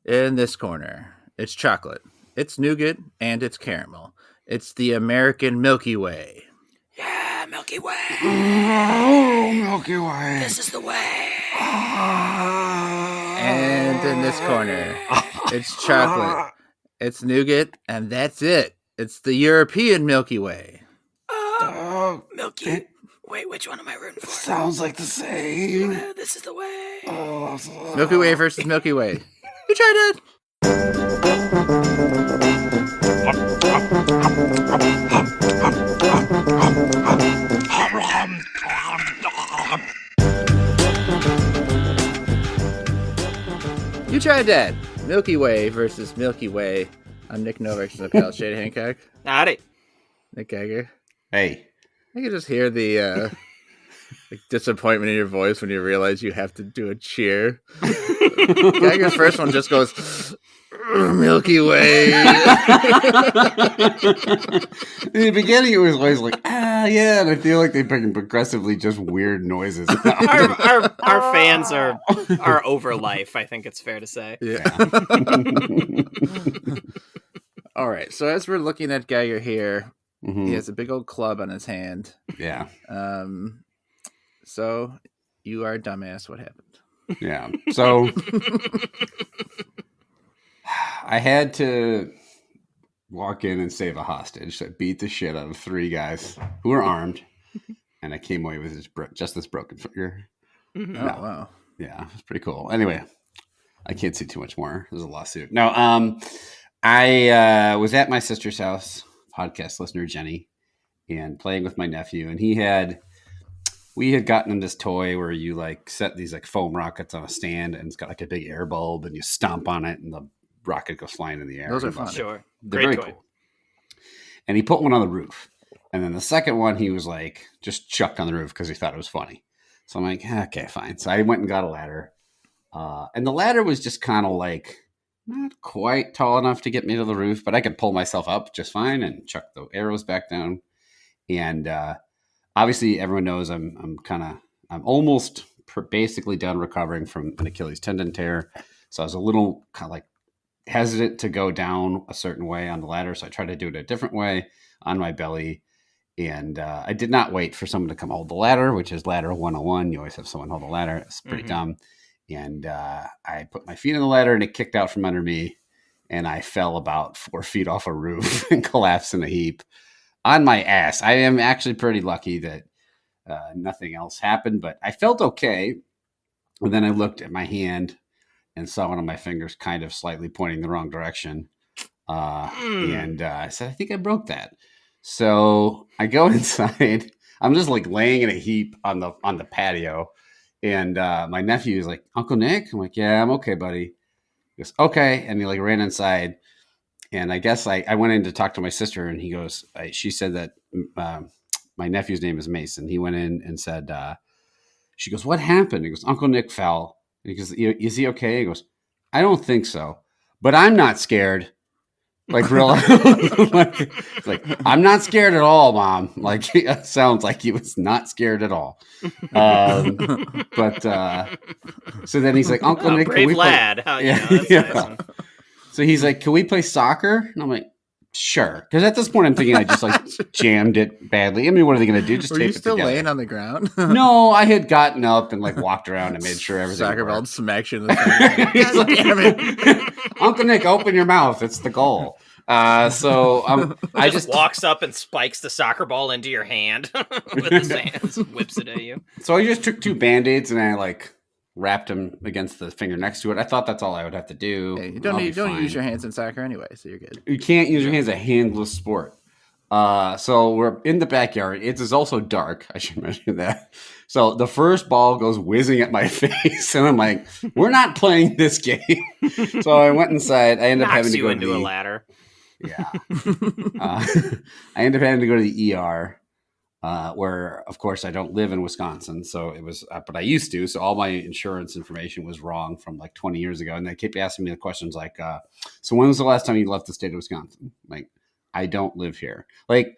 In this corner, it's chocolate, it's nougat, and it's caramel. It's the American Milky Way. Yeah, Milky Way. Oh, Milky Way. This is the way. And in this corner, it's chocolate, it's nougat, and that's it. It's the European Milky Way. Milky. Wait, which one am I rooting for? Sounds like the same. This is the way. Milky Way versus Milky Way. You tried it. You tried that. Milky Way versus Milky Way. I'm Nick Novak and the Shade Hancock. Howdy. Nick Geiger. Hey. I can just hear the disappointment in your voice when you realize you have to do a cheer. Geiger's first one just goes, Milky Way. In the beginning, it was always like, yeah, and I feel like they bring progressively just weird noises. Our fans are over life, I think it's fair to say. Yeah. All right, so as we're looking at Geiger here, he has a big old club on his hand. Yeah. So you are a dumbass. What happened? Yeah. So I had to walk in and save a hostage. I beat the shit out of 3 guys who were armed, and I came away with just this broken finger. Mm-hmm. Oh, wow. Yeah, it's pretty cool. Anyway, I can't say too much more. There's a lawsuit. No, I was at my sister's house, podcast listener Jenny, and playing with my nephew, and we had gotten him this toy where you like set these like foam rockets on a stand, and it's got like a big air bulb, and you stomp on it, and the rocket goes flying in the air. Those are fun. Sure. They're Great very toy. cool. And he put one on the roof, and then the second one he was like just chucked on the roof because he thought it was funny. So I'm like, okay, fine. So I went and got a ladder, and the ladder was just kind of like not quite tall enough to get me to the roof, but I could pull myself up just fine and chuck the arrows back down. And obviously, everyone knows I'm almost basically done recovering from an Achilles tendon tear. So I was a little kind of like hesitant to go down a certain way on the ladder. So I tried to do it a different way on my belly. And I did not wait for someone to come hold the ladder, which is ladder 101. You always have someone hold the ladder. It's pretty dumb. And I put my feet on the ladder, and it kicked out from under me. And I fell about 4 feet off a roof and collapsed in a heap on my ass. I am actually pretty lucky that nothing else happened, but I felt okay. And then I looked at my hand and saw one of my fingers kind of slightly pointing the wrong direction. And I said, I think I broke that. So I go inside. I'm just like laying in a heap on the patio. And my nephew is like, Uncle Nick? I'm like, yeah, I'm okay, buddy. He goes, okay. And he like ran inside. And I guess I went in to talk to my sister, and he goes, she said that my nephew's name is Mason. He went in and said, she goes, what happened? He goes, Uncle Nick fell. And he goes, is he okay? He goes, I don't think so, but I'm not scared. Like, real, like, I'm not scared at all, Mom. Like, it sounds like he was not scared at all. But so then he's like, Uncle Nick, brave lad. That's nice. So he's like, can we play soccer? And I'm like, sure. Because at this point, I'm thinking I just like jammed it badly. I mean, what are they going to do? Just Were tape you it still together. laying on the ground? No, I had gotten up and like walked around and made sure everything Soccer ball worked. smacks you in the face. God Like, damn it. Uncle Nick, open your mouth. It's the goal. So I just walks up and spikes the soccer ball into your hand with his hands, whips it at you. So I just took 2 Band-Aids and I like wrapped them against the finger next to it. I thought that's all I would have to do. Hey, you don't use your hands in soccer anyway, so you're good. You can't use your hands. A handless sport. So we're in the backyard. It is also dark. I should mention that. So the first ball goes whizzing at my face, and I'm like, "We're not playing this game." So I went inside. I ended up having to go into a ladder. Yeah. I ended up having to go to the ER, where, of course, I don't live in Wisconsin. So it was, but I used to. So all my insurance information was wrong from like 20 years ago. And they kept asking me the questions like, so when was the last time you left the state of Wisconsin? Like, I don't live here. Like,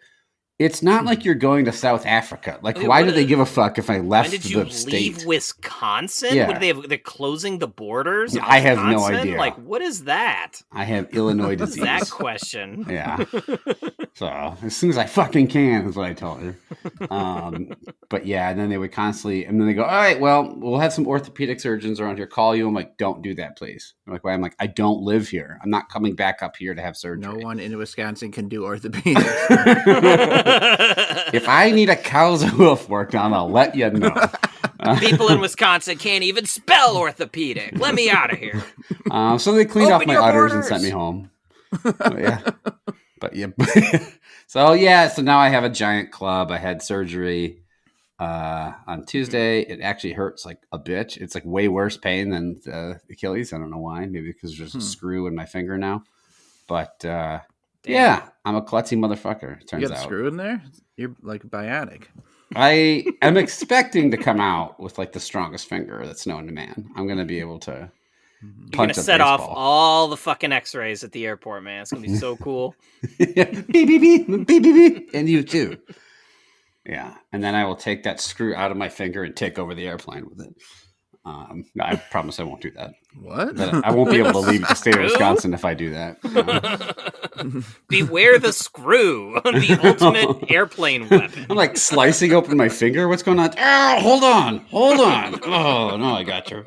It's not like you're going to South Africa. Like, Okay, why what- do they give a fuck if I left When did you the state? leave Wisconsin? Yeah. What do they have? They're closing the borders. of I have no Wisconsin? idea. Like, what is that? I have Illinois What is disease. that question? Yeah. So as soon as I fucking can is what I told her. But yeah, and then they would constantly, and then they go, all right, well, we'll have some orthopedic surgeons around here call you. I'm like, don't do that, please. I'm like, why? I'm like, I don't live here. I'm not coming back up here to have surgery. No one in Wisconsin can do orthopedics. If I need a cow's hoof worked on, I'll let you know. People in Wisconsin can't even spell orthopedic. Let me out of here. So they cleaned off Open my your udders and borders. sent me home. But yeah. So now I have a giant club. I had surgery on Tuesday. It actually hurts like a bitch. It's like way worse pain than the Achilles. I don't know why. Maybe because there's a screw in my finger now. But yeah, I'm a klutzy motherfucker. Turns You got a out. screw in there? You're like bionic. I am expecting to come out with like the strongest finger that's known to man. I'm gonna be able to. You're punch gonna a set off baseball. all the fucking X-rays at the airport, man. It's gonna be so cool. Beep, beep, beep, beep, beep, beep, and you too. Yeah, and then I will take that screw out of my finger and take over the airplane with it. I promise I won't do that. What? But I won't be able to leave the state of Screw? Wisconsin if I do that. Beware the screw, the ultimate airplane weapon. I'm like slicing open my finger. What's going on? Oh, hold on. Oh, no, I got you.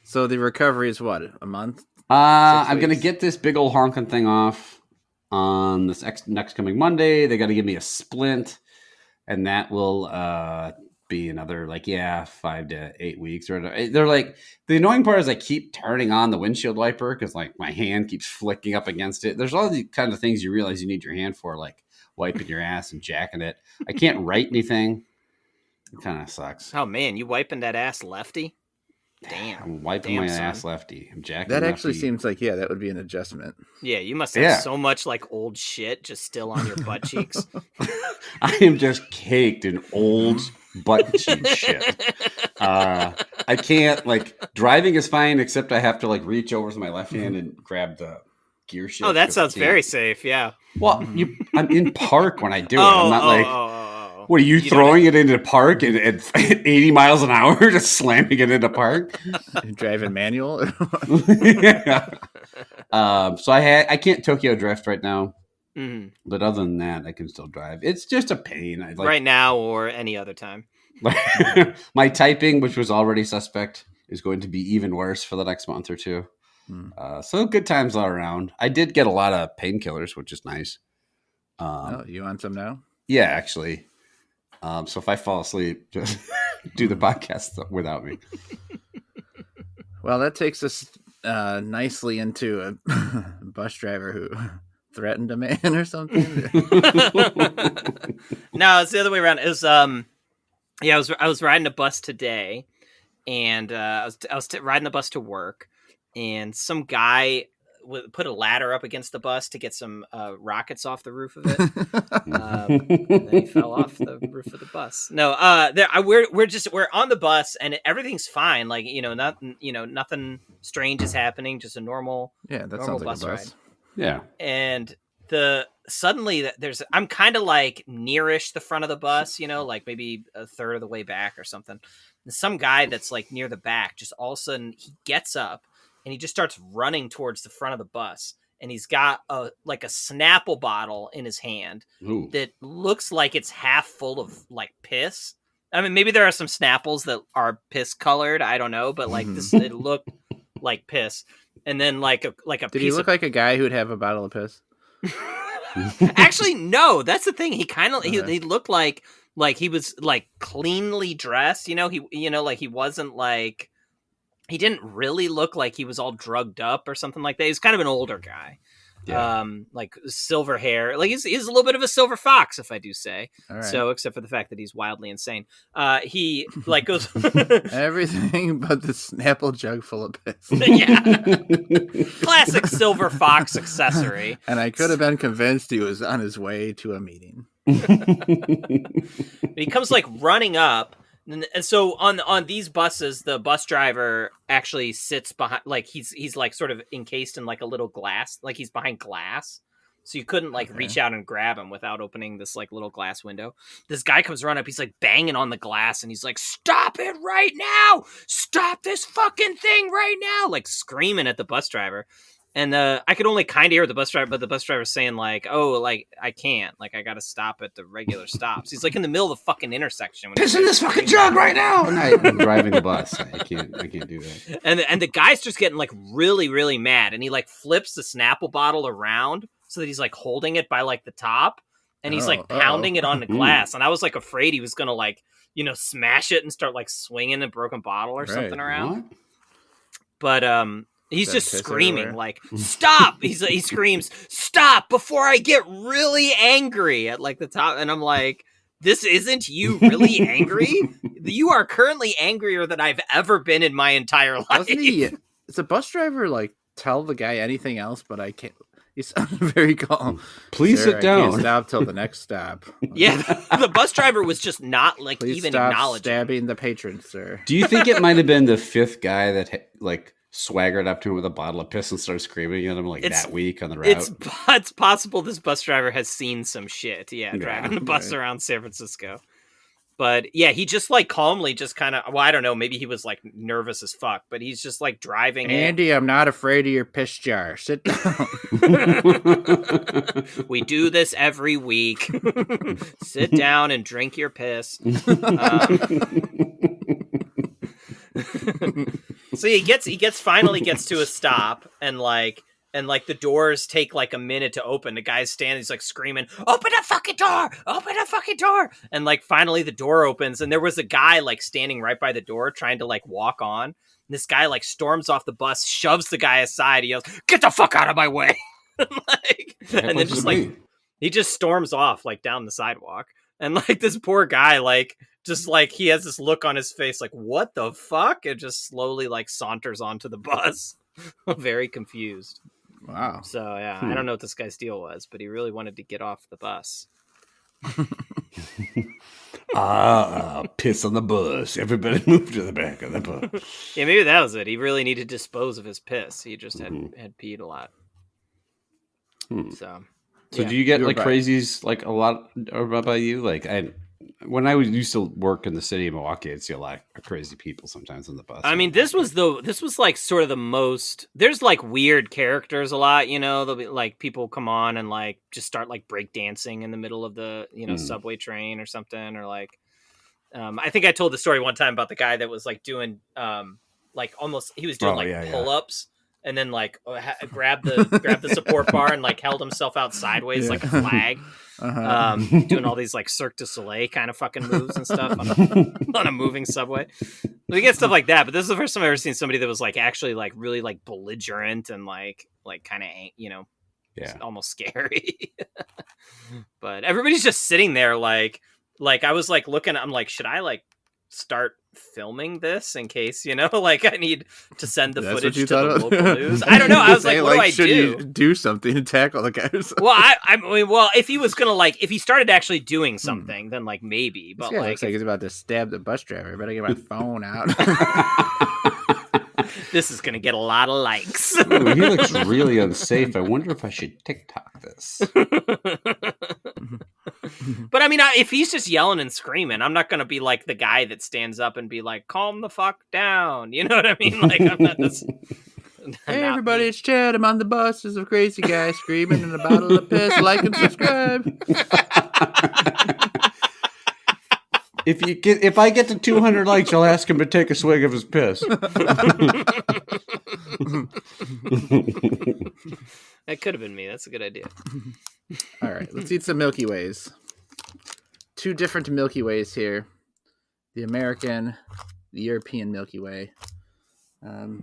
So the recovery is what? A month? I'm going to weeks? get this big old honking thing off on this next coming Monday. They got to give me a splint, and that will be another 5 to 8 weeks. Or they're like, the annoying part is I keep turning on the windshield wiper because like my hand keeps flicking up against it. There's all these kind of things you realize you need your hand for, like wiping your ass and jacking it. I can't write anything. It kind of sucks. Oh man, you wiping that ass lefty? Damn. I'm wiping Damn, my son. ass lefty. I'm jacking That actually lefty. seems like, that would be an adjustment. Yeah, you must have Yeah. so much like old shit just still on your butt cheeks. I am just caked in old butt cheek shit. I can't, driving is fine, except I have to reach over with my left hand and grab the gear shift. Oh, that 'cause I sounds can't. very safe. Yeah. Well, I'm in park when I do it. I'm not what are you You throwing it into park at 80 miles an hour, just slamming it into park? You driving manual? Yeah. So I can't Tokyo drift right now, Mhm. but other than that, I can still drive. It's just a pain. Right now or any other time. My typing, which was already suspect, is going to be even worse for the next month or two. So good times all around. I did get a lot of painkillers, which is nice. Oh, you on some now? Yeah, actually. So if I fall asleep, just do the podcast without me. Well, that takes us nicely into a bus driver who threatened a man or something. No, it's the other way around. It was I was riding a bus today, and I was riding the bus to work, and some guy put a ladder up against the bus to get some rockets off the roof of it. And then he fell off the roof of the bus. No, we're on the bus and everything's fine. Nothing strange is happening. Just a normal. Yeah, that Normal sounds like bus a bus. ride. Yeah. And suddenly I'm kind of nearish the front of the bus, maybe a third of the way back or something. And some guy that's near the back, just all of a sudden he gets up and he just starts running towards the front of the bus. And he's got a Snapple bottle in his hand Ooh. that looks like it's half full of piss. I mean, maybe there are some Snapples that are piss colored. I don't know, but it looked like piss. And then a Did piece he of look like a guy who'd have a bottle of piss? Actually, no. That's the thing. He kind of Okay. he looked like he was cleanly dressed. He wasn't he didn't really look like he was all drugged up or something like that. He's kind of an older guy. Yeah. Silver hair. He's a little bit of a silver fox, if I do say. All right. So, except for the fact that he's wildly insane. He goes Everything but the Snapple jug full of piss. yeah. Classic silver fox accessory. And I could have been convinced he was on his way to a meeting. He comes running up, and so on these buses, the bus driver actually sits behind, he's sort of encased in a little glass, he's behind glass, so you couldn't like reach out and grab him without opening this like little glass window. This guy comes running up, he's like banging on the glass, and he's like, "Stop it right now! Stop this fucking thing right now!" Like screaming at the bus driver. And I could only kind of hear the bus driver, but the bus driver's saying like, "Oh, like I can't, like I got to stop at the regular stops." He's like in the middle of the fucking intersection. Piss in this fucking jug right now. I'm driving the bus. I can't do that. And the guy's just getting like really, really mad, and he like flips the Snapple bottle around so that he's like holding it by like the top, and he's like pounding it on the glass. And I was like afraid he was gonna like smash it and start like swinging a broken bottle or something around. What? But he's just screaming like, "Stop!" He screams, "Stop!" before I get really angry at like the top. And I'm like, this isn't you really angry? You are currently angrier than I've ever been in my entire life. Doesn't he? Does the bus driver like tell the guy anything else? But I can't. He sounded very calm. Please sit down. I can't stop till the next stop. Yeah, the bus driver was just not like Please even stop acknowledging. Stabbing the patron, sir. Do you think it might have been the fifth guy that like swaggered up to him with a bottle of piss and started screaming at him like that week on the route? It's possible this bus driver has seen some shit. Yeah, driving the bus around San Francisco. But yeah, he just like calmly just kind of, well, I don't know, maybe he was like nervous as fuck, but he's just like driving. Andy, I'm not afraid of your piss jar. Sit down. We do this every week. Sit down and drink your piss. So he finally gets to a stop, and the doors take like a minute to open. The guy's standing, he's like screaming, "Open the fucking door! Open the fucking door!" And like finally the door opens, and there was a guy like standing right by the door trying to like walk on. And this guy like storms off the bus, shoves the guy aside, he yells, "Get the fuck out of my way!" And then just like he just storms off like down the sidewalk. And like this poor guy, like just like he has this look on his face, like, what the fuck? And just slowly like saunters onto the bus. Very confused. Wow. So yeah, I don't know what this guy's deal was, but he really wanted to get off the bus. Piss on the bus. Everybody move to the back of the bus. Yeah, maybe that was it. He really needed to dispose of his piss. He just had peed a lot. So do you get like crazies like a lot about you? Like when I used to work in the city of Milwaukee, I'd see a lot of crazy people sometimes on the bus. I mean, this was like sort of the most. There's like weird characters a lot, There'll be like people come on and like just start like break dancing in the middle of the subway train or something, or like I think I told the story one time about the guy that was like doing like almost he was doing pull-ups. And then like grab the support bar and like held himself out sideways like a flag, doing all these like Cirque du Soleil kind of fucking moves and stuff on a moving subway. We get stuff like that, but this is the first time I've ever seen somebody that was like actually like really like belligerent and like kind of almost scary. But everybody's just sitting there like I was like looking. I'm like, should I like start filming this in case like I need to send the footage to the local news? I don't know. I was like, what do I do? You do something to tackle the guys? Well, I mean, if he was gonna like, if he started actually doing something, then like maybe. But like, looks like he's about to stab the bus driver. I better get my phone out. This is gonna get a lot of likes. Ooh, he looks really unsafe. I wonder if I should TikTok this. But I mean, if he's just yelling and screaming, I'm not going to be like the guy that stands up and be like, "Calm the fuck down." You know what I mean? Like, I'm not this. Hey, everybody, it's Chad. I'm on the bus. There's a crazy guy screaming in a bottle of piss. Like and subscribe. If I get to 200 likes, I'll ask him to take a swig of his piss. That could have been me. That's a good idea. All right, let's eat some Milky Ways. 2 different Milky Ways here. The American, the European Milky Way. Now,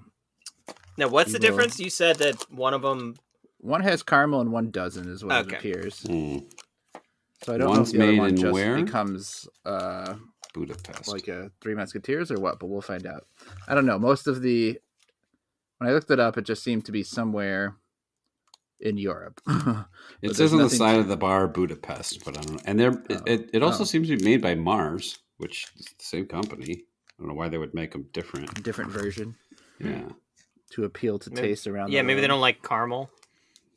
what's the difference? You said that one of them... One has caramel and one doesn't, is what it appears. So I don't One's know if the other one made in where? becomes Budapest. like a Three Musketeers or what, but we'll find out. I don't know. Most of the... When I looked it up, it just seemed to be somewhere in Europe. It says on the side of the bar Budapest, but I don't know. And it also seems to be made by Mars, which is the same company. I don't know why they would make them different. Different version. Yeah. To appeal to taste around Yeah, the maybe world. they don't like caramel.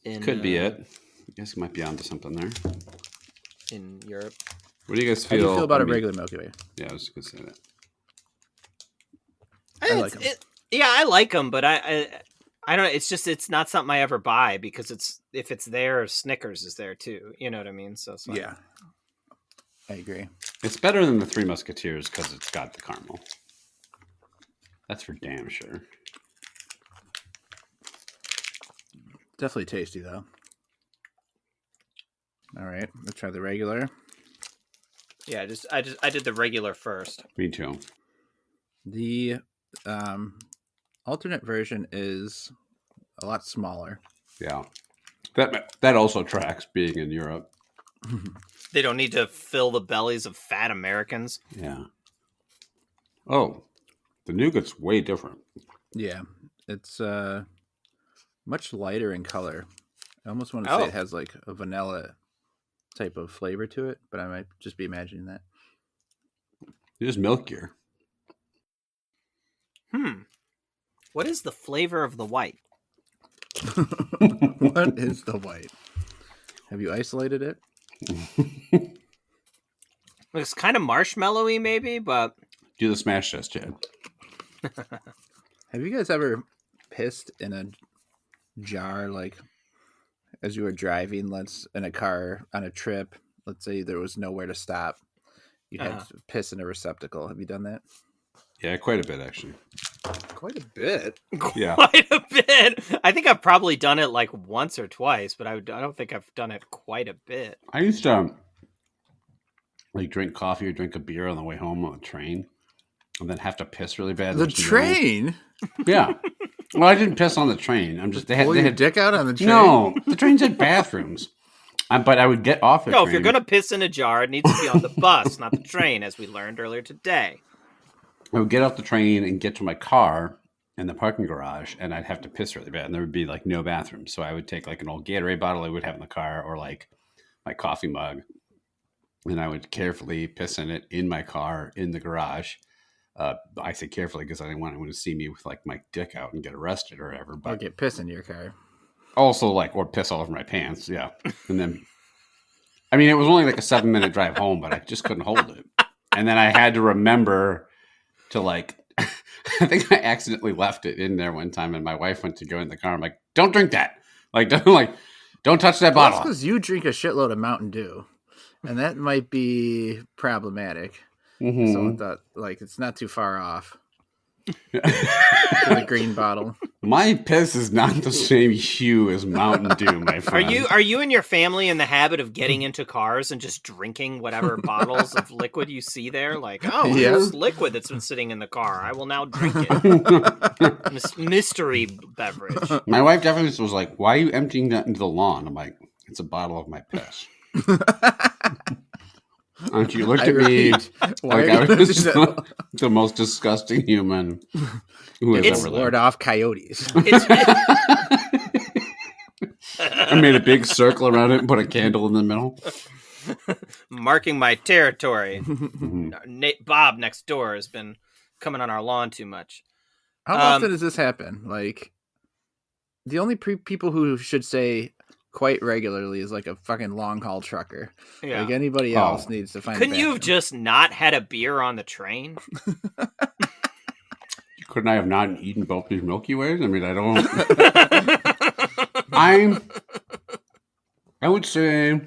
Could be it. guess you might be onto something there. in Europe. What do you guys How feel? do you feel about a regular Milky Way? Yeah, I was going to say that. I like 'em. Yeah, I like them, but I don't know. It's just it's not something I ever buy because if it's there, Snickers is there too. You know what I mean? So it's like, Yeah, I agree. It's better than the Three Musketeers because it's got the caramel. That's for damn sure. Definitely tasty though. All right, let's try the regular. yeah. I did the regular first. Me too. The alternate version is a lot smaller. Yeah. That also tracks being in Europe. They don't need to fill the bellies of fat Americans. Yeah. Oh, the nougat's way different. Yeah, it's much lighter in color. I almost want to say it has like a vanilla type of flavor to it, but I might just be imagining that. It is milkier. What is the flavor of the white? What is the white? Have you isolated it? It's kind of marshmallowy, maybe, but Do the smash test, Chad. Have you guys ever pissed in a jar, like as you were driving, in a car on a trip? Let's say there was nowhere to stop. You had to piss in a receptacle. Have you done that? Yeah, quite a bit, actually. Quite a bit. Yeah. quite a bit. I think I've probably done it like once or twice, but I don't think I've done it quite a bit. I used to like drink coffee or drink a beer on the way home on the train and then have to piss really bad. The train? Yeah. Well, I didn't piss on the train. I'm just they Pull had your dick out on the train? No, the trains had bathrooms. But I would get off the train. If you're gonna piss in a jar, it needs to be on the bus, not the train, as we learned earlier today. I would get off the train and get to my car in the parking garage, and I'd have to piss really bad, and there would be like no bathroom. So I would take like an old Gatorade bottle I would have in the car, or like my coffee mug, and I would carefully piss in it in my car in the garage. I say carefully because I didn't want anyone to see me with like my dick out and get arrested or whatever. But Or get piss in your car. also like, or piss all over my pants. Yeah. And then, I mean, it was only like a 7-minute drive home, but I just couldn't hold it. And then I had to remember to like, I think I accidentally left it in there one time, and my wife went to go in the car. I'm like, don't drink that. Like, don't touch that bottle. That's because you drink a shitload of Mountain Dew, and that might be problematic. Mm-hmm. So I thought, like, it's not too far off. To the green bottle. My piss is not the same hue as Mountain Dew, my friend. Are you and your family in the habit of getting into cars and just drinking whatever bottles of liquid you see there? Like, oh, here's liquid that's been sitting in the car. I will now drink it. Mystery beverage. My wife definitely was like, "Why are you emptying that into the lawn?" I'm like, "It's a bottle of my piss." And she looked at me like I was the most disgusting human who has ever lived. Ward off coyotes. I made a big circle around it and put a candle in the middle. Marking my territory. Bob next door has been coming on our lawn too much. How often does this happen? Like, the only people who should say quite regularly is like a fucking long haul trucker. Yeah. Like anybody else needs to find. Couldn't you have just not had a beer on the train? Couldn't I have not eaten both these Milky Ways? I mean, I don't. I would say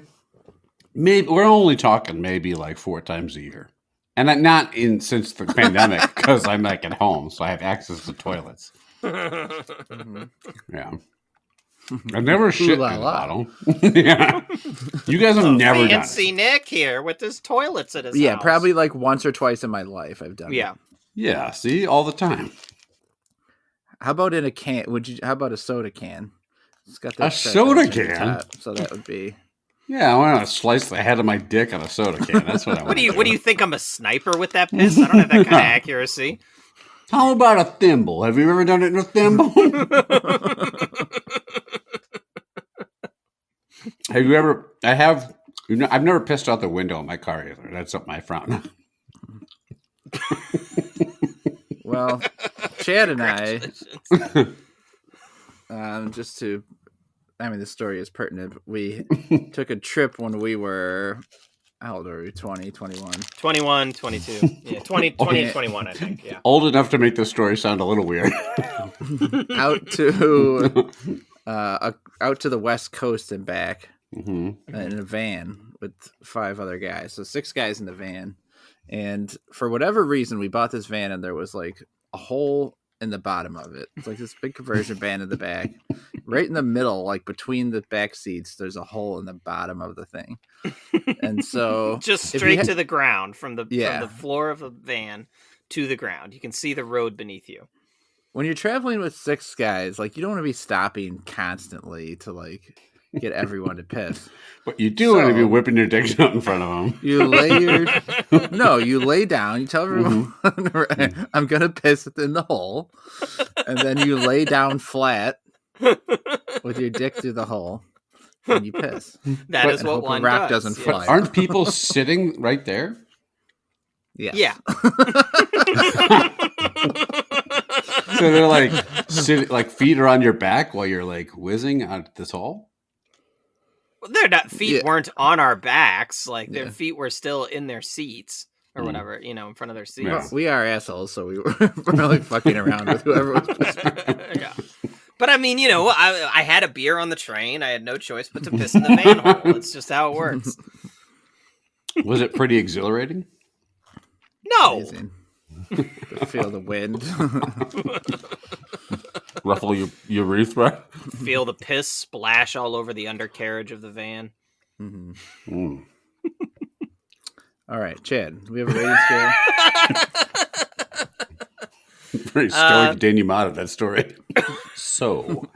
maybe we're only talking maybe like 4 times a year, and not since the pandemic because I'm like at home, so I have access to toilets. Yeah. I've never shit in a bottle. Yeah. You guys have never done it. Fancy Nick here with his toilets at his house. Yeah, probably like once or twice in my life I've done it. Yeah, see, all the time. How about in a can? How about a soda can? It's got a soda can? Top, so that would be... Yeah, I want to slice the head of my dick on a soda can. That's what I want. What do you think? I'm a sniper with that piss? I don't have that kind of accuracy. How about a thimble? Have you ever done it in a thimble? Have you ever? I have. I've never pissed out the window in my car either. That's something I frown on. Well, Chad and I, just to I mean, this story is pertinent. We took a trip when we were, how old are we? 20, 21? 21, 22. Yeah, 20, 20 21, I think. Yeah. Old enough to make this story sound a little weird. out to the West Coast and back in a van with 5 other guys. So 6 guys in the van. And for whatever reason, we bought this van and there was like a hole in the bottom of it. It's like this big conversion van in the back. Right in the middle, like between the back seats, there's a hole in the bottom of the thing. And so just straight to the ground from the floor of the van to the ground. You can see the road beneath you. When you're traveling with 6 guys, like, you don't want to be stopping constantly to like get everyone to piss. But you do want to be whipping your dicks out in front of them. You lay down. You tell everyone, I'm gonna piss in the hole, and then you lay down flat with your dick through the hole, and you piss. That is what one rock does. doesn't fly. Aren't people sitting right there? Yes. Yeah. So they're like sitting, like feet are on your back while you're like whizzing out this hole. Well, their feet weren't on our backs. Like their feet were still in their seats or whatever, in front of their seats. Yeah. We are assholes, so we were really fucking around with whoever was pissing. Yeah. But I mean, I had a beer on the train. I had no choice but to piss in the van hole. It's just how it works. Was it pretty exhilarating? No. Amazing. To feel the wind. Ruffle your urethra. Feel the piss splash all over the undercarriage of the van. Mm-hmm. Mm. All right, Chad, we have a rating scale. Very stoic denouement of that story. So.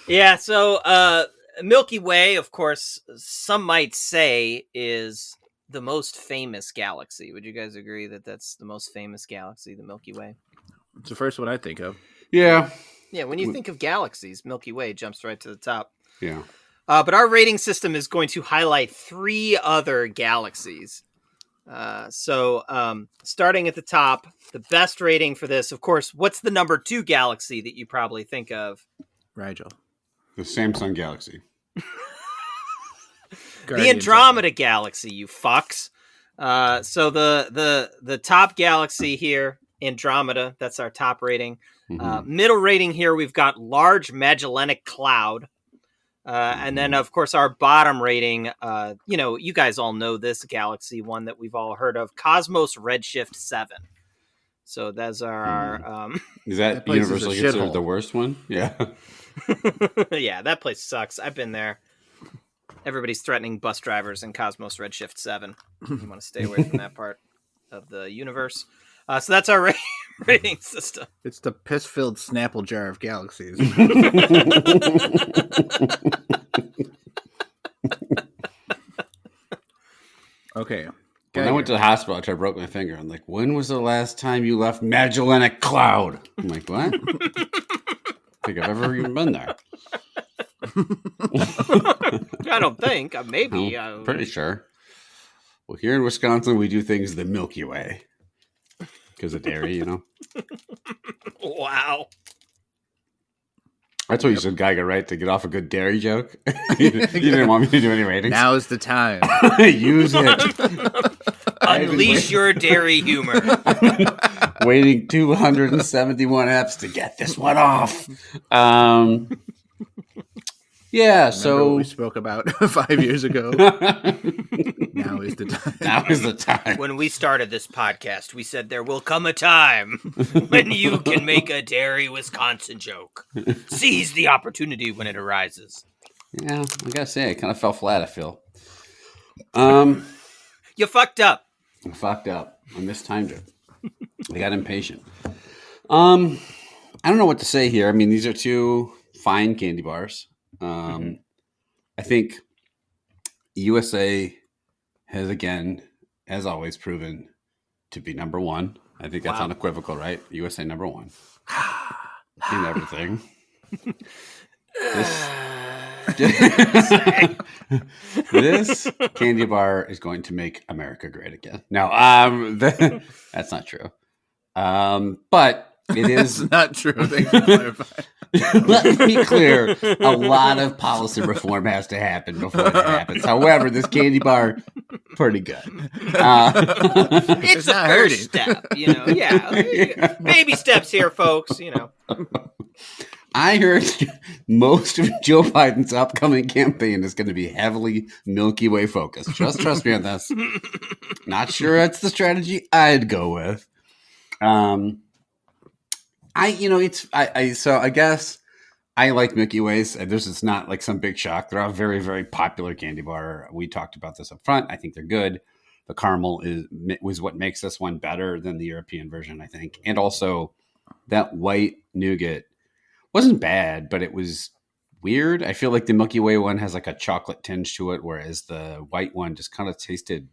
Yeah, so Milky Way, of course, some might say is the most famous galaxy. Would you guys agree that that's the most famous galaxy, the Milky Way? It's the first one I think of. Yeah. Yeah, when you think of galaxies, Milky Way jumps right to the top. Yeah. But our rating system is going to highlight 3 other galaxies. So starting at the top, the best rating for this, of course, what's the number 2 galaxy that you probably think of? Rigel. The Samsung Galaxy. The Andromeda Galaxy, you fucks. So the top galaxy here, Andromeda, that's our top rating. Middle rating here, we've got Large Magellanic Cloud. And then, of course, our bottom rating, you guys all know this galaxy, one that we've all heard of, Cosmos Redshift 7. So those are our... Is that universally considered the worst one? Yeah. Yeah, that place sucks. I've been there. Everybody's threatening bus drivers in Cosmos Redshift 7. You want to stay away from that part of the universe. So that's our rating system. It's the piss-filled Snapple jar of galaxies. Okay. When I went to the hospital after I broke my finger, I'm like, when was the last time you left Magellanic Cloud? I'm like, what? I think I've ever even been there. I don't think. Maybe. I'm pretty sure. Well, here in Wisconsin, we do things the Milky Way. Because of dairy, Wow. That's what you said, Geiger, right? To get off a good dairy joke. You didn't want me to do any ratings. Now is the time. Use it. Unleash your dairy humor. Waiting 271 eps to get this one off. Yeah, so what we spoke about 5 years ago. Now is the time. Now is the time. When we started this podcast, we said there will come a time when you can make a dairy Wisconsin joke. Seize the opportunity when it arises. Yeah, I gotta say, I kind of fell flat, I feel. You fucked up. I fucked up. I mistimed it. I got impatient. I don't know what to say here. I mean, these are 2 fine candy bars. I think USA has, again, as always, proven to be number 1. I think that's unequivocal, right? USA number 1 in everything. This candy bar is going to make America great again. Now, that's not true. But It is That's not true. Thanks for clarifying. Let me be clear. A lot of policy reform has to happen before that happens. However, this candy bar, pretty good. It's a not first hurting. step, you know. Yeah, baby steps here, folks. You know. I heard most of Joe Biden's upcoming campaign is going to be heavily Milky Way focused. Just trust me on this. Not sure that's the strategy I'd go with. So I guess I like Milky Ways. This is not like some big shock. They're a very, very popular candy bar. We talked about this up front. I think they're good. The caramel was what makes this one better than the European version, I think. And also that white nougat wasn't bad, but it was weird. I feel like the Milky Way one has like a chocolate tinge to it, whereas the white one just kind of tasted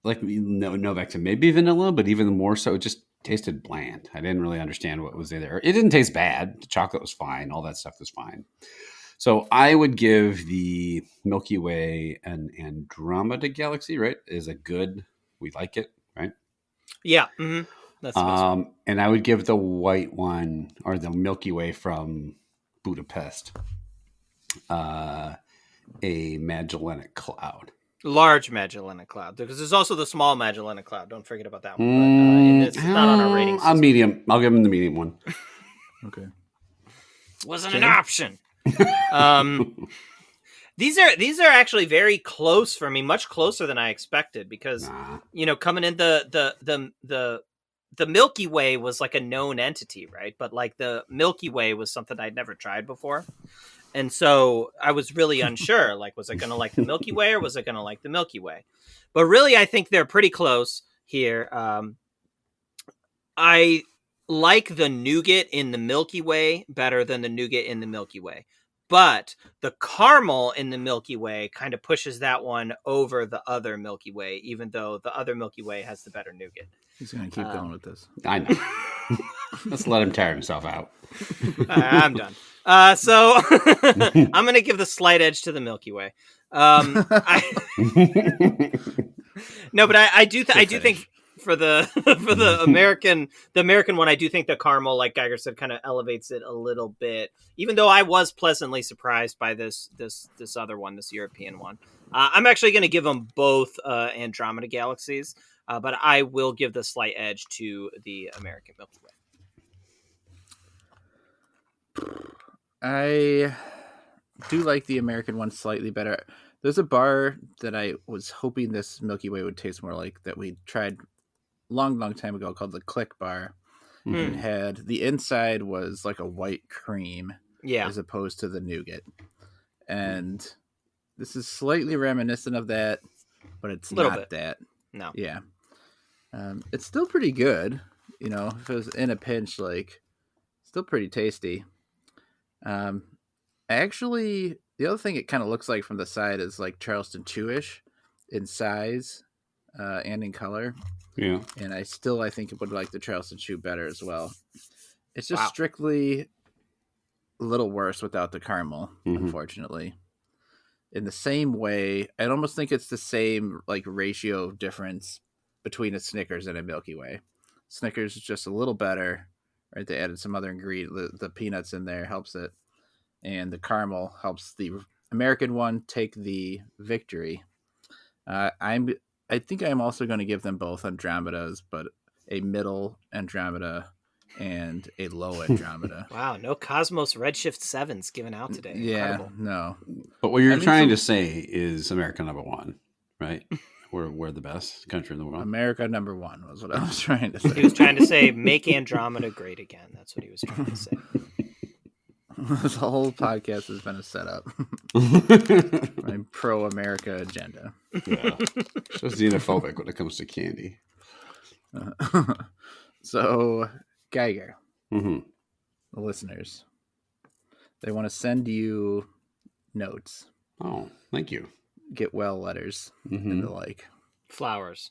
like no back to maybe vanilla, but even more so, it just tasted bland. I didn't really understand what was in there. It didn't taste bad. The chocolate was fine. All that stuff was fine. So I would give the Milky Way an Andromeda Galaxy, right? Is a good, we like it, right? Yeah. Mm-hmm. That's the best one. And I would give the white one or the Milky Way from Budapest a Magellanic Cloud. Large Magellanic Cloud, because there's also the small Magellanic Cloud. Don't forget about that one. But, it's not on our rating system. Medium. I'll give him the medium one. Okay. Wasn't an option. These are actually very close for me, much closer than I expected, because coming in the Milky Way was like a known entity, right? But like the Milky Way was something I'd never tried before. And so I was really unsure, like, was I going to like the Milky Way or was I going to like the Milky Way? But really, I think they're pretty close here. I like the nougat in the Milky Way better than the nougat in the Milky Way. But the caramel in the Milky Way kind of pushes that one over the other Milky Way, even though the other Milky Way has the better nougat. He's going to keep going with this. I know. Let's let him tire himself out. I'm done. So I'm going to give the slight edge to the Milky Way. No, but I do think for the American one, I do think the caramel, like Geiger said, kind of elevates it a little bit. Even though I was pleasantly surprised by this other one, this European one. I'm actually going to give them both Andromeda Galaxies, but I will give the slight edge to the American Milky Way. I do like the American one slightly better. There's a bar that I was hoping this Milky Way would taste more like that we tried long time ago called the Click Bar. It had the inside was like a white cream as opposed to the nougat. And this is slightly reminiscent of that, but it's not that. No. Yeah. It's still pretty good. You know, if it was in a pinch, like, still pretty tasty. Actually, the other thing it kind of looks like from the side is like Charleston Chewish in size and in color. Yeah. And I think it would like the Charleston Chew better as well. It's just strictly a little worse without the caramel, unfortunately. In the same way, I'd almost think it's the same like ratio difference between a Snickers and a Milky Way. Snickers is just a little better, right? They added some other ingredient. The peanuts in there helps it. And the caramel helps the American one take the victory. I think I'm also going to give them both Andromedas, but a middle Andromeda and a low Andromeda. Wow, no Cosmos Redshift 7s given out today. Yeah, Incredible. no. But what you're trying to say is America number one, right? We're the best country in the world. America number one was what I was trying to say. He was trying to say, make Andromeda great again. That's what he was trying to say. This whole podcast has been a setup. My pro-America agenda. Yeah. So xenophobic when it comes to candy. So, Geiger, Mm-hmm. the listeners, they want to send you notes. Oh, thank you. Get well letters and the like. Flowers.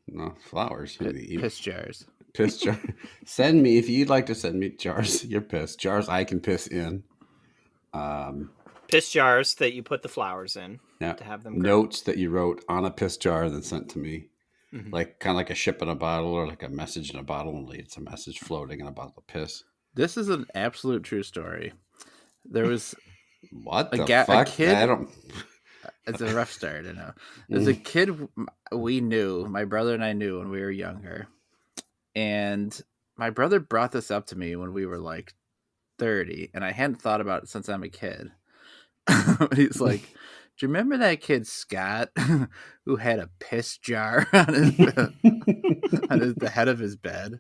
No, flowers. Piss jars. Piss jar. Send me, if you'd like to send me jars, your piss. Jars I can piss in. Piss jars that you put the flowers in Yeah. to have them grow. Notes that you wrote on a piss jar that sent to me. like kind of like a ship in a bottle or like a message in a bottle. Only it's a message floating in a bottle of piss. This is an absolute true story. There was What a the fuck? kid. I don't. It's a rough start, I know. There's a kid we knew, my brother and I knew when we were younger. And my brother brought this up to me when we were like 30, and I hadn't thought about it since I'm a kid. He's like, "Do you remember that kid Scott who had a piss jar on the head of his bed?"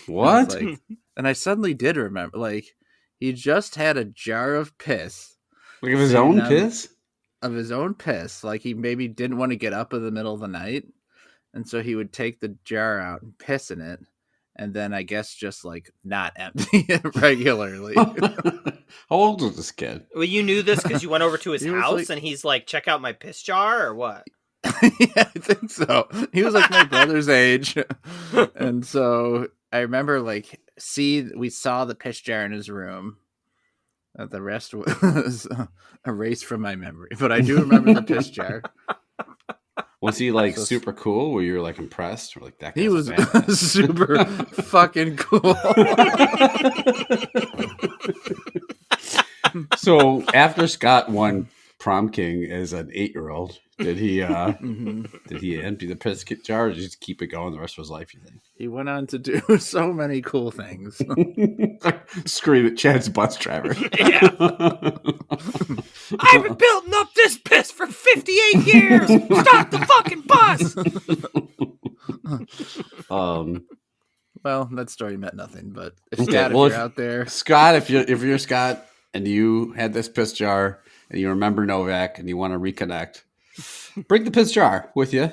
What? And I suddenly did remember. Like, he just had a jar of piss. Like of his own piss? Of his own piss. Like, he maybe didn't want to get up in the middle of the night, and so he would take the jar out and piss in it, and then I guess just like not empty it regularly. How old was this kid? Well, you knew this because you went over to his He was house like- and he's like, check out my piss jar or what? Yeah, I think so. He was like my brother's age. And so I remember like we saw the piss jar in his room. The rest was erased from my memory. But I do remember the piss jar. Was he like super cool? Were you like impressed? Or like that? He was badass? super fucking cool. So after Scott won prom king as an 8-year-old, did he did he empty the piss jar or did he just keep it going the rest of his life, you think? He went on to do so many cool things. Scream at Chad's bus driver. Yeah. I've been building up this piss for 58 years. Stop the fucking bus. Well, that story meant nothing, but if Okay, Scott, well, if you're out there, Scott, if you're Scott and you had this piss jar and you remember Novak and you want to reconnect, bring the piss jar with you.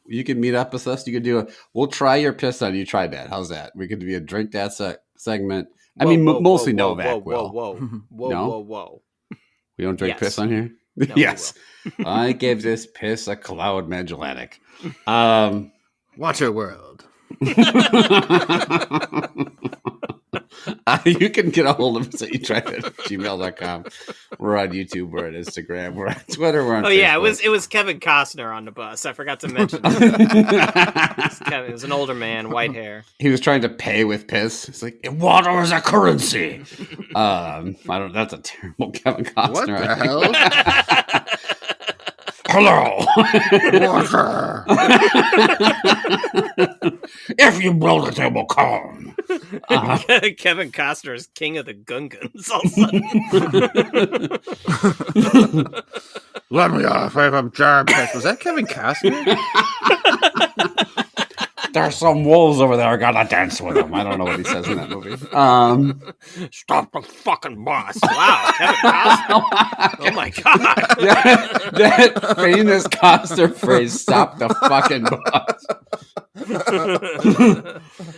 You can meet up with us. You can we'll try your piss on You Tried Dat. How's that? We could do a drink that segment. Mostly Novak will. Whoa. We don't drink Yes. piss on here? No, we Yes. I gave this piss a Cloud Magellanic. watch your world. You can get a hold of us at youtrydat@gmail.com. We're on YouTube. We're on Instagram. We're on Twitter. We're on Facebook. Yeah, it was Kevin Costner on the bus. I forgot to mention that. It was an older man, white hair. He was trying to pay with piss. It's like, water is a currency. That's a terrible Kevin Costner. What the I think. hell? Hello. Water. If you build it, it will come. Kevin Costner is king of the Gungans all of a sudden. Let me off. I'm jar piss. Was that Kevin Costner? There's some wolves over there. I gotta dance with them. I don't know what he says in that movie. Stop the fucking bus. Wow, Kevin Costner. Oh my god. that famous Costner phrase, stop the fucking bus.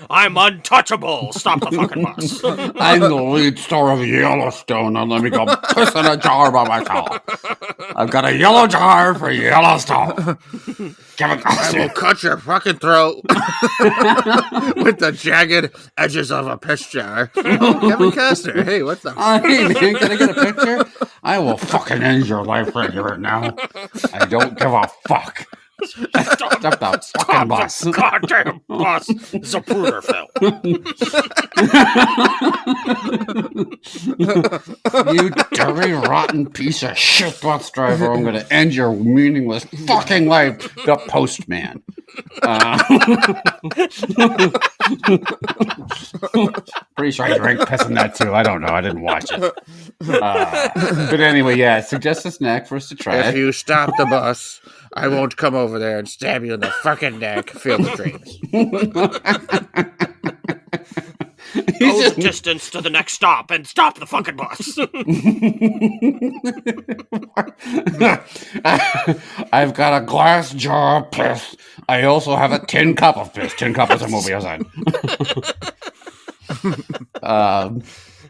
I'm untouchable. Stop the fucking bus. I'm the lead star of Yellowstone, and let me go piss in a jar by myself. I've got a yellow jar for Yellowstone. Kevin I will Costner. cut your fucking throat with the jagged edges of a piss jar. Kevin Costner. Hey, what's up? Hey, man, can I get a picture? I will fucking end your life right now. I don't give a fuck. Stop the fucking bus. Goddamn bus. Zapruder film. You dirty, rotten piece of shit bus driver. I'm going to end your meaningless fucking life. The postman. Pretty sure I drank piss in that too. I don't know. I didn't watch it. But anyway, yeah, suggest a snack for us to try. If you stop the bus, I won't come over there and stab you in the fucking neck. Field of dreams. Go the distance to the next stop and stop the fucking bus. I've got a glass jar of piss. I also have a tin cup of piss. Tin cup is a movie I was on.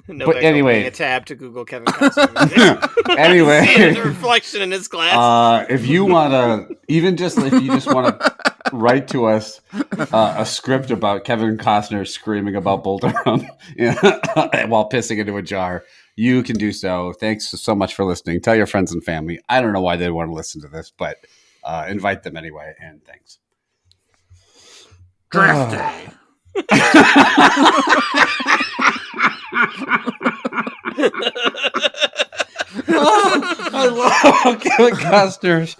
But anyway. a tab to Google Kevin Costner. Anyway. See the reflection in his glass. If you want to, if you just want to write to us a script about Kevin Costner screaming about Bull Durham while pissing into a jar, you can do so. Thanks so much for listening. Tell your friends and family. I don't know why they want to listen to this, but invite them anyway, and thanks. Draft day. I love Kevin Costner's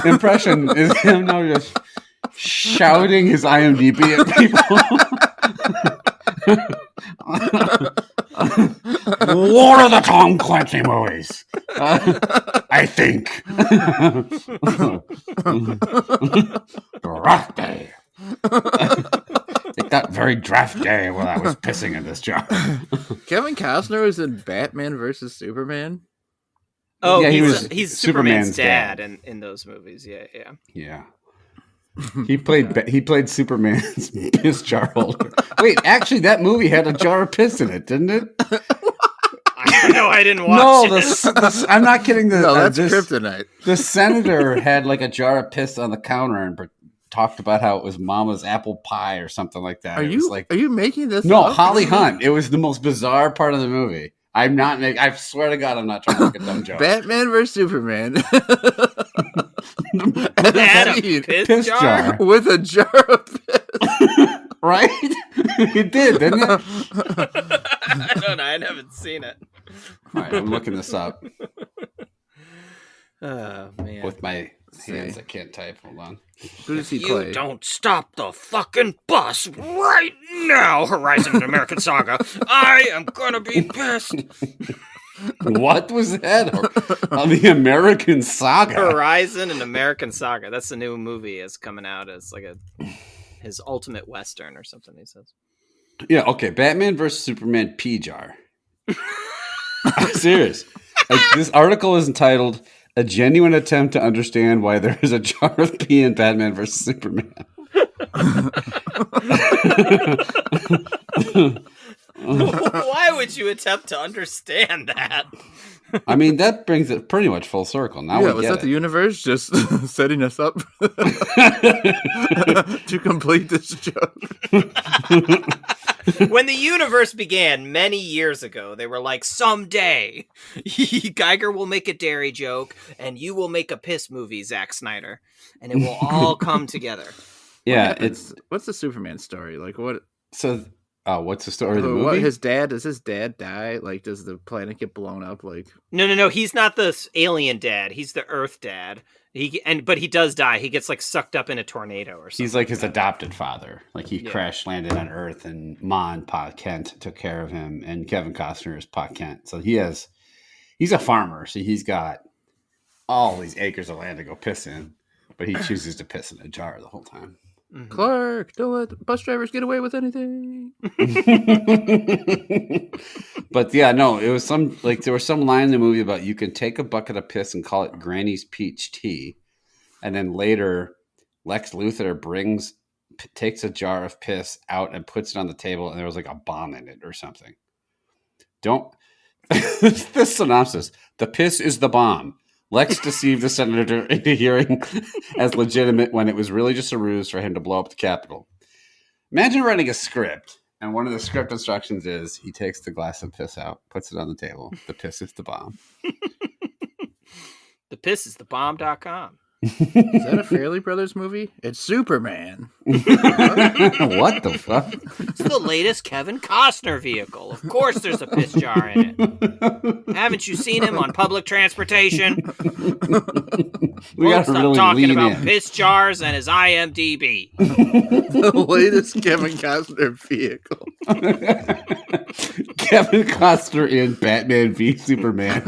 impression is him now just shouting his IMDb at people. What are the Tom Clancy movies? I think. Draft day. Like that very draft day when I was pissing in this jar. Kevin Costner was in Batman versus Superman. Oh, Yeah, he's Superman's dad in those movies. Yeah. He played Superman's piss jar holder. Wait, actually, that movie had a jar of piss in it, didn't it? I didn't watch it. I'm not kidding. That's kryptonite. The senator had like a jar of piss on the counter and talked about how it was Mama's apple pie or something like that. Are you making this? No, up? Holly Hunt. It was the most bizarre part of the movie. I'm not making. I swear to God, I'm not trying to make a dumb joke. Batman versus Superman. Had a piss jar with a jar of piss. Right? It did, didn't it? I don't know. I haven't seen it. All right, I'm looking this up. Oh man! With my hands, I can't type. Hold on. Who does he play? You don't stop the fucking bus right now, Horizon American Saga. I am gonna be pissed. What was that? On the American Saga? Horizon and American Saga. That's the new movie is coming out as like his ultimate Western or something, he says. Yeah, okay. Batman versus Superman pee jar. I'm serious. This article is entitled "A Genuine Attempt to Understand Why There is a Jar of Pee in Batman versus Superman." Why would you attempt to understand that? I mean, that brings it pretty much full circle. Now we was get that it. the universe just setting us up to complete this joke? When the universe began many years ago, they were like, someday Geiger will make a dairy joke and you will make a piss movie, Zack Snyder, and it will all come together. Yeah, what's the Superman story? Like what? So, what's the story of the movie? Does his dad die? Like, does the planet get blown up? Like, no. He's not the alien dad. He's the Earth dad. But he does die. He gets like sucked up in a tornado or something. He's like his adopted father. Like he crash landed on Earth, and Ma and Pa Kent took care of him, and Kevin Costner is Pa Kent. So he's a farmer. So he's got all these acres of land to go piss in, but he chooses to piss in a jar the whole time. Mm-hmm. Clark, don't let bus drivers get away with anything. But yeah, no, it was there was some line in the movie about you can take a bucket of piss and call it Granny's peach tea, and then later Lex Luthor takes a jar of piss out and puts it on the table, and there was like a bomb in it or something. This synopsis: the piss is the bomb. Lex deceived the senator into hearing as legitimate when it was really just a ruse for him to blow up the Capitol. Imagine writing a script, and one of the script instructions is he takes the glass of piss out, puts it on the table. The piss is the bomb. The piss is the bomb.com. Is that a Fairley Brothers movie? It's Superman. What the fuck? It's the latest Kevin Costner vehicle. Of course there's a piss jar in it. Haven't you seen him on public transportation? We got to stop really talking lean about in. piss jars and his IMDb. The latest Kevin Costner vehicle. Kevin Costner in Batman v Superman.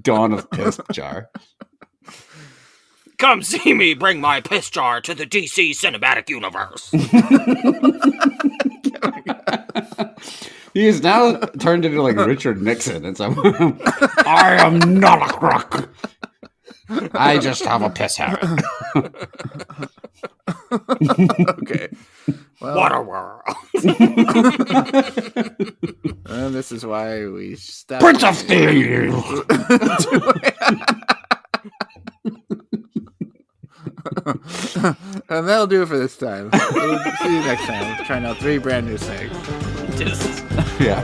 Dawn of Piss Jar. Come see me bring my piss jar to the DC cinematic universe. He is now turned into like Richard Nixon. It's like, I am not a crook. I just have a piss habit. Okay. Well, What a world. and this is why we stopped. Prince of Thieves. And that'll do it for this time. We'll see you next time. Trying out 3 brand new things. Just... Yeah.